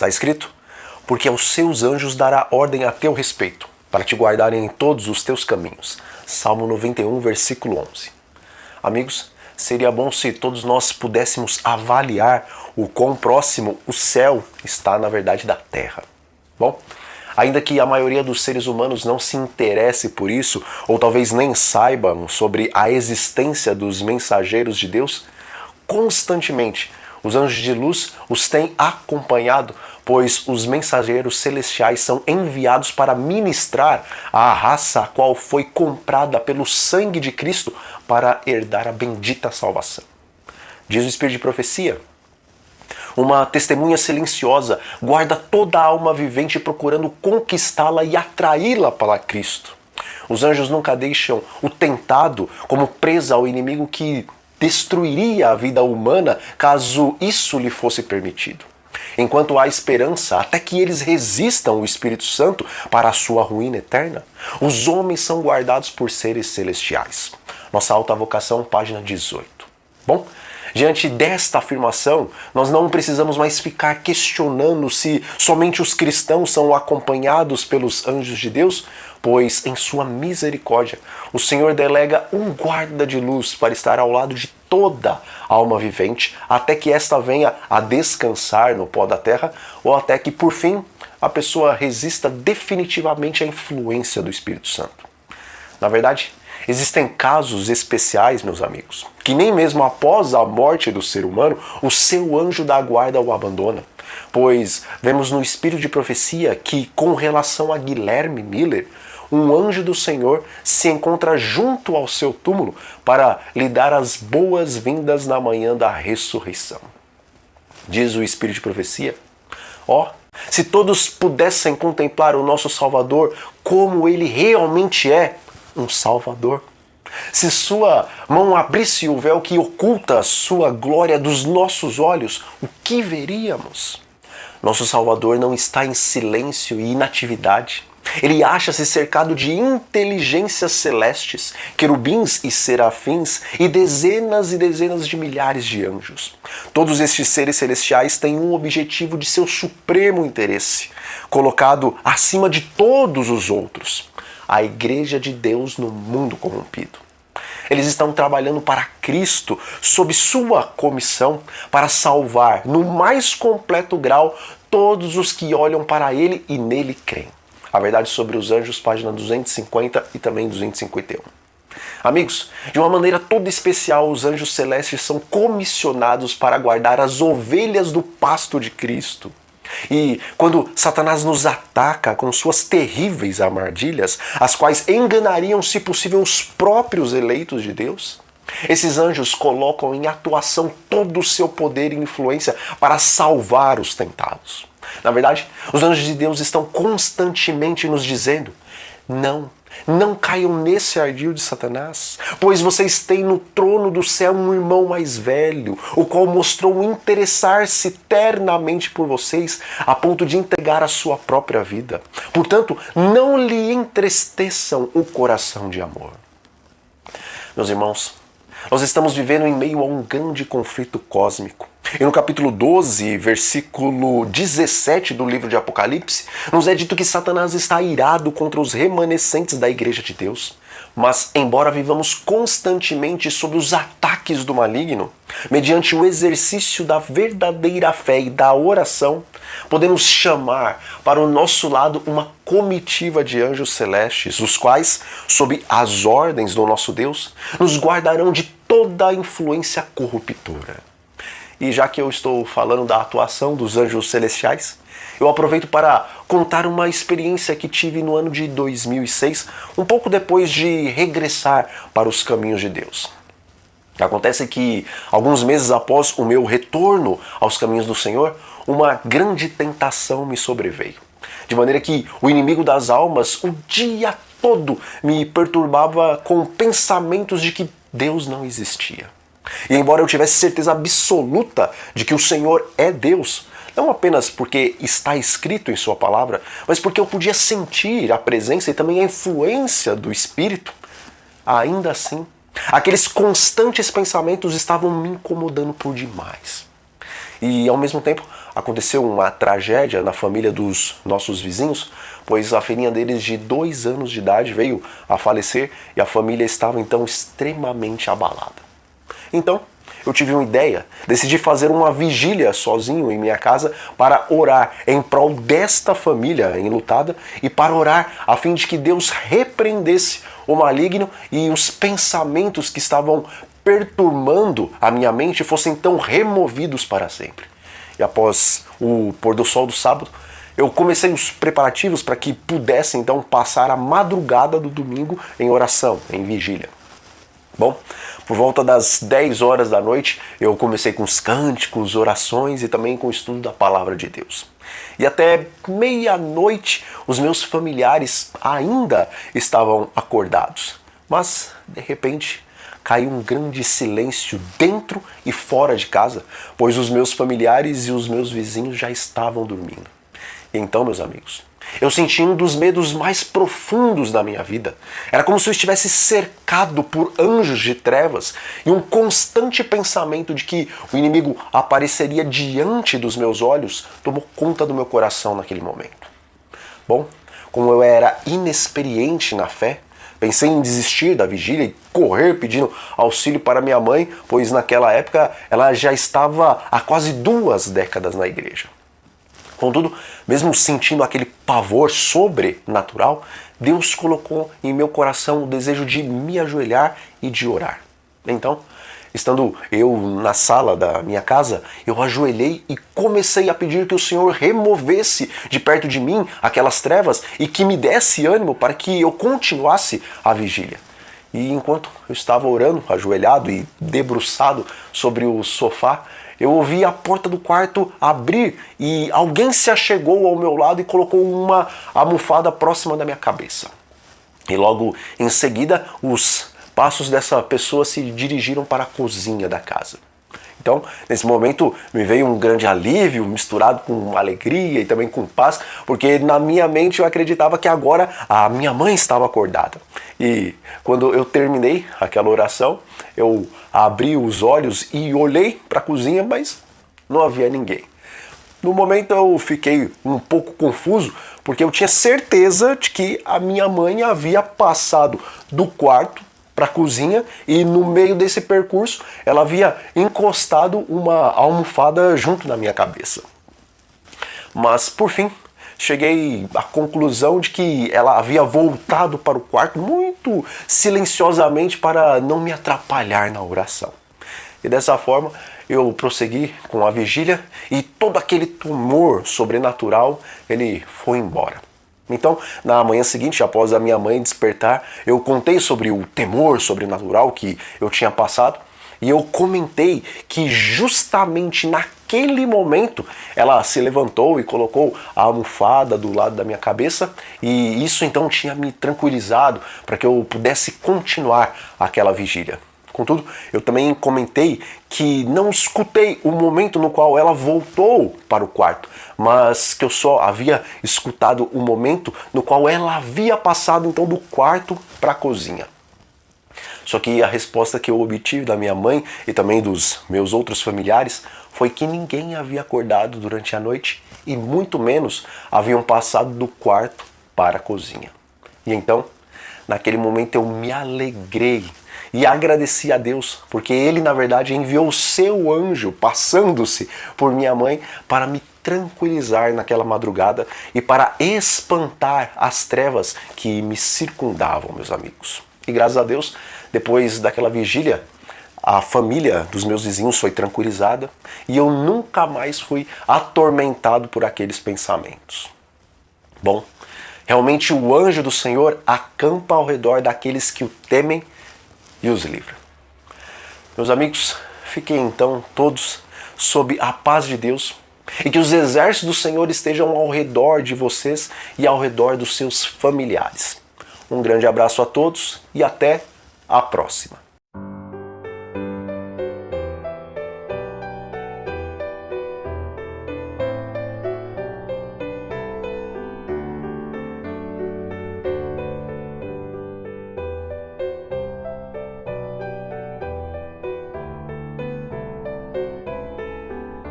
Está escrito: porque aos seus anjos dará ordem a teu respeito, para te guardarem em todos os teus caminhos. Salmo 91, versículo 11. Amigos, seria bom se todos nós pudéssemos avaliar o quão próximo o céu está, na verdade, da terra. Bom, ainda que a maioria dos seres humanos não se interesse por isso, ou talvez nem saibam sobre a existência dos mensageiros de Deus, constantemente os anjos de luz os têm acompanhado, pois os mensageiros celestiais são enviados para ministrar à raça a qual foi comprada pelo sangue de Cristo para herdar a bendita salvação. Diz o Espírito de Profecia: uma testemunha silenciosa guarda toda a alma vivente procurando conquistá-la e atraí-la para Cristo. Os anjos nunca deixam o tentado como presa ao inimigo que destruiria a vida humana caso isso lhe fosse permitido. Enquanto há esperança, até que eles resistam o Espírito Santo para a sua ruína eterna, os homens são guardados por seres celestiais. Nossa Alta Vocação, página 18. Bom, diante desta afirmação, nós não precisamos mais ficar questionando se somente os cristãos são acompanhados pelos anjos de Deus, pois em sua misericórdia o Senhor delega um guarda de luz para estar ao lado de toda a alma vivente, até que esta venha a descansar no pó da terra, ou até que, por fim, a pessoa resista definitivamente à influência do Espírito Santo. Na verdade, existem casos especiais, meus amigos, que nem mesmo após a morte do ser humano, o seu anjo da guarda o abandona. Pois vemos no Espírito de Profecia que, com relação a Guilherme Miller, um anjo do Senhor se encontra junto ao seu túmulo para lhe dar as boas-vindas na manhã da ressurreição. Diz o Espírito de Profecia: se todos pudessem contemplar o nosso Salvador como ele realmente é, um Salvador. Se sua mão abrisse o véu que oculta a sua glória dos nossos olhos, o que veríamos? Nosso Salvador não está em silêncio e inatividade. Ele acha-se cercado de inteligências celestes, querubins e serafins e dezenas de milhares de anjos. Todos estes seres celestiais têm um objetivo de seu supremo interesse, colocado acima de todos os outros: a Igreja de Deus no mundo corrompido. Eles estão trabalhando para Cristo sob sua comissão para salvar, no mais completo grau, todos os que olham para Ele e nele creem. A Verdade sobre os Anjos, página 250 e também 251. Amigos, de uma maneira toda especial, os anjos celestes são comissionados para guardar as ovelhas do pasto de Cristo. E quando Satanás nos ataca com suas terríveis armadilhas, as quais enganariam, se possível, os próprios eleitos de Deus, esses anjos colocam em atuação todo o seu poder e influência para salvar os tentados. Na verdade, os anjos de Deus estão constantemente nos dizendo: não caiam nesse ardil de Satanás, pois vocês têm no trono do céu um irmão mais velho, o qual mostrou interessar-se ternamente por vocês, a ponto de entregar a sua própria vida. Portanto, não lhe entristeçam o coração de amor. Meus irmãos, nós estamos vivendo em meio a um grande conflito cósmico. E no capítulo 12, versículo 17 do livro de Apocalipse, nos é dito que Satanás está irado contra os remanescentes da Igreja de Deus. Mas, embora vivamos constantemente sob os ataques do maligno, mediante o exercício da verdadeira fé e da oração, podemos chamar para o nosso lado uma comitiva de anjos celestes, os quais, sob as ordens do nosso Deus, nos guardarão de toda a influência corruptora. E já que eu estou falando da atuação dos anjos celestiais, eu aproveito para contar uma experiência que tive no ano de 2006, um pouco depois de regressar para os caminhos de Deus. Acontece que, alguns meses após o meu retorno aos caminhos do Senhor, uma grande tentação me sobreveio. De maneira que o inimigo das almas o dia todo me perturbava com pensamentos de que Deus não existia. E embora eu tivesse certeza absoluta de que o Senhor é Deus, não apenas porque está escrito em sua palavra, mas porque eu podia sentir a presença e também a influência do Espírito, ainda assim, aqueles constantes pensamentos estavam me incomodando por demais. E ao mesmo tempo, aconteceu uma tragédia na família dos nossos vizinhos, pois a filhinha deles de 2 anos de idade veio a falecer e a família estava então extremamente abalada. Então, eu tive uma ideia, decidi fazer uma vigília sozinho em minha casa para orar em prol desta família enlutada e para orar a fim de que Deus repreendesse o maligno e os pensamentos que estavam perturbando a minha mente fossem então removidos para sempre. E após o pôr do sol do sábado, eu comecei os preparativos para que pudesse então passar a madrugada do domingo em oração, em vigília. Bom, por volta das 10 horas da noite, eu comecei com os cânticos, orações e também com o estudo da Palavra de Deus. E até meia-noite, os meus familiares ainda estavam acordados. Mas, de repente, caiu um grande silêncio dentro e fora de casa, pois os meus familiares e os meus vizinhos já estavam dormindo. E então, meus amigos, eu senti um dos medos mais profundos da minha vida. Era como se eu estivesse cercado por anjos de trevas e um constante pensamento de que o inimigo apareceria diante dos meus olhos tomou conta do meu coração naquele momento. Bom, como eu era inexperiente na fé, pensei em desistir da vigília e correr pedindo auxílio para minha mãe, pois naquela época ela já estava há quase 2 décadas na igreja. Contudo, mesmo sentindo aquele pavor sobrenatural, Deus colocou em meu coração o desejo de me ajoelhar e de orar. Então, estando eu na sala da minha casa, eu ajoelhei e comecei a pedir que o Senhor removesse de perto de mim aquelas trevas e que me desse ânimo para que eu continuasse a vigília. E enquanto eu estava orando, ajoelhado e debruçado sobre o sofá, eu ouvi a porta do quarto abrir e alguém se achegou ao meu lado e colocou uma almofada próxima da minha cabeça. E logo em seguida, os passos dessa pessoa se dirigiram para a cozinha da casa. Então, nesse momento, me veio um grande alívio, misturado com alegria e também com paz, porque na minha mente eu acreditava que agora a minha mãe estava acordada. E quando eu terminei aquela oração, eu abri os olhos e olhei para a cozinha, mas não havia ninguém. No momento eu fiquei um pouco confuso, porque eu tinha certeza de que a minha mãe havia passado do quarto para a cozinha e no meio desse percurso ela havia encostado uma almofada junto na minha cabeça. Mas por fim, cheguei à conclusão de que ela havia voltado para o quarto muito silenciosamente para não me atrapalhar na oração. E dessa forma eu prossegui com a vigília e todo aquele temor sobrenatural ele foi embora. Então, na manhã seguinte, após a minha mãe despertar, eu contei sobre o temor sobrenatural que eu tinha passado e eu comentei que justamente naquele momento ela se levantou e colocou a almofada do lado da minha cabeça e isso então tinha me tranquilizado para que eu pudesse continuar aquela vigília. Contudo, eu também comentei que não escutei o momento no qual ela voltou para o quarto, mas que eu só havia escutado o momento no qual ela havia passado então do quarto para a cozinha. Só que a resposta que eu obtive da minha mãe e também dos meus outros familiares foi que ninguém havia acordado durante a noite e muito menos haviam passado do quarto para a cozinha. E então, naquele momento eu me alegrei e agradeci a Deus, porque Ele, na verdade, enviou o seu anjo, passando-se por minha mãe, para me tranquilizar naquela madrugada e para espantar as trevas que me circundavam, meus amigos. E graças a Deus, depois daquela vigília, a família dos meus vizinhos foi tranquilizada e eu nunca mais fui atormentado por aqueles pensamentos. Bom, realmente o anjo do Senhor acampa ao redor daqueles que o temem e os livra. Meus amigos, fiquem então todos sob a paz de Deus e que os exércitos do Senhor estejam ao redor de vocês e ao redor dos seus familiares. Um grande abraço a todos e até a próxima.